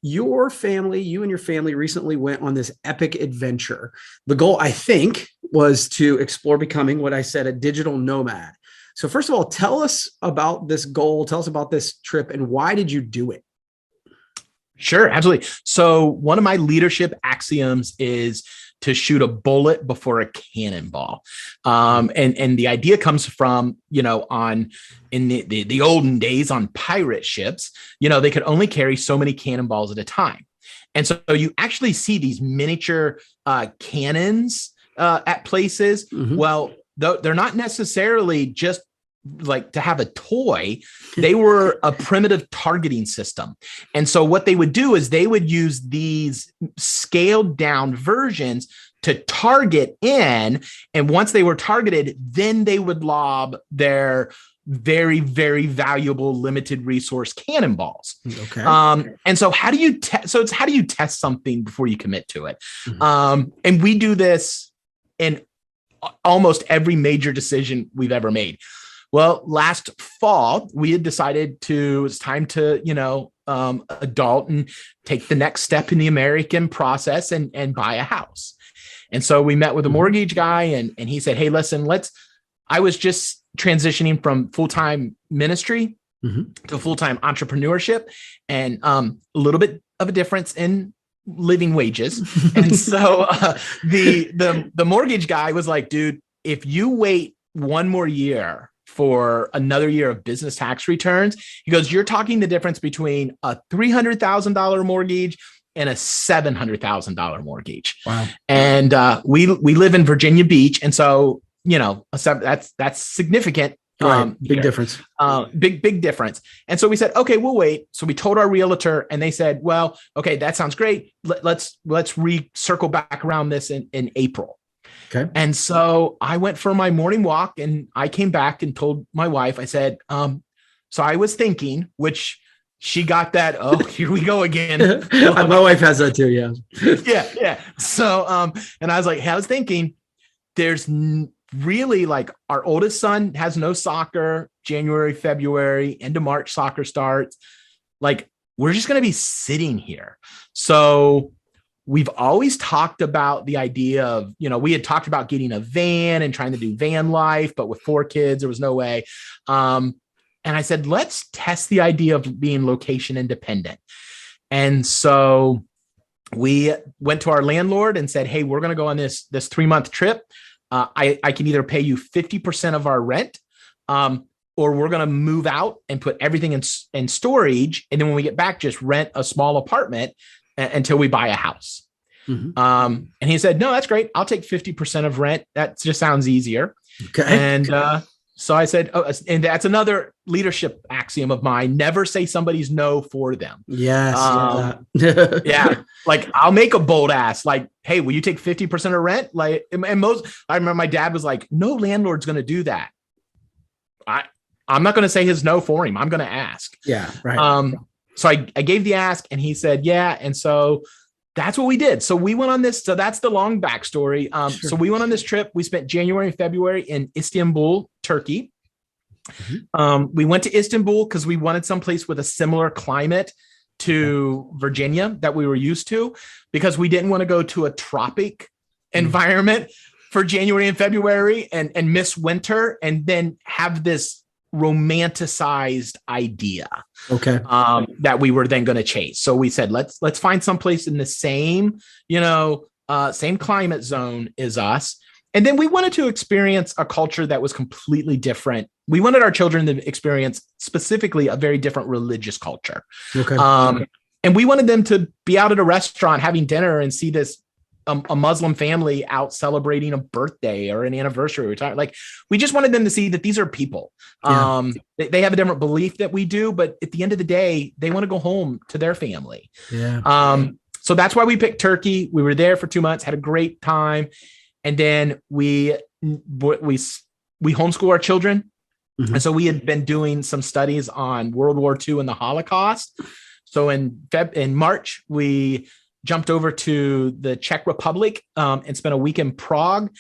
you and your family recently went on this epic adventure. The goal, I think, was to explore becoming what I said, a digital nomad. So first of all, tell us about this goal. Tell us about this trip and why did you do it? Sure, absolutely. So one of my leadership axioms is to shoot a bullet before a cannonball. And the idea comes from, in the olden days on pirate ships, they could only carry so many cannonballs at a time. And so you actually see these miniature cannons at places. Mm-hmm. Well, they're not necessarily just like to have a toy. They were a primitive targeting system. And so what they would do is they would use these scaled down versions to target in. And once they were targeted, then they would lob their very, very valuable limited resource cannonballs. Okay. And so how do you test something before you commit to it? Mm-hmm. And we do this in almost every major decision we've ever made. Well, last fall, we had decided it's time to, adult and take the next step in the American process and buy a house. And so we met with a mortgage guy and he said, hey, listen, I was just transitioning from full-time ministry to full-time entrepreneurship and a little bit of a difference in living wages. And so the mortgage guy was like, dude, if you wait one more year for another year of business tax returns, he goes, you're talking the difference between a $300,000 mortgage and a $700,000 mortgage. Wow. And we live in Virginia Beach. And so, that's significant. Right. Big difference. Big difference. And so we said, okay, we'll wait. So we told our realtor and they said, well, okay, that sounds great. Let's circle back around this in April. Okay. And so I went for my morning walk and I came back and told my wife, I said, so I was thinking, which she got that, oh, here we go again. My wife has that too. Yeah. Yeah. So, and I was like, hey, I was thinking there's really like our oldest son has no soccer, January, February, end of March, soccer starts. Like, we're just going to be sitting here. So we've always talked about the idea of, we had talked about getting a van and trying to do van life, but with 4 kids, there was no way. And I said, let's test the idea of being location independent. And so we went to our landlord and said, hey, we're going to go on this 3-month trip. I can either pay you 50% of our rent, or we're going to move out and put everything in storage. And then when we get back, just rent a small apartment until we buy a house. Mm-hmm. And he said, no, that's great. I'll take 50% of rent. That just sounds easier. Okay. And so I said, oh, and that's another leadership axiom of mine. Never say somebody's no for them. Yes. Yeah. Like I'll make a bold ask like, hey, will you take 50% of rent? Like, and I remember my dad was like, no landlord's going to do that. I'm not going to say his no for him. I'm going to ask. Yeah. Right. So I gave the ask and he said, yeah. And so that's what we did. So we went on this. So that's the long backstory. Sure. So we went on this trip. We spent January and February in Istanbul, Turkey. Mm-hmm. We went to Istanbul because we wanted someplace with a similar climate to Virginia that we were used to, because we didn't want to go to a tropic environment for January and February and miss winter and then have this romanticized idea that we were then going to chase. So we said, let's find someplace in the same, same climate zone as us. And then we wanted to experience a culture that was completely different. We wanted our children to experience specifically a very different religious culture. Okay. And we wanted them to be out at a restaurant having dinner and see this a Muslim family out celebrating a birthday or an anniversary. Like, we just wanted them to see that these are people. Yeah. They have a different belief that we do, but at the end of the day, they want to go home to their family. Yeah. So that's why we picked Turkey. We were there for 2 months, had a great time. And then we homeschool our children. Mm-hmm. And so we had been doing some studies on World War II and the Holocaust. So in March, we jumped over to the Czech Republic and spent a week in Prague.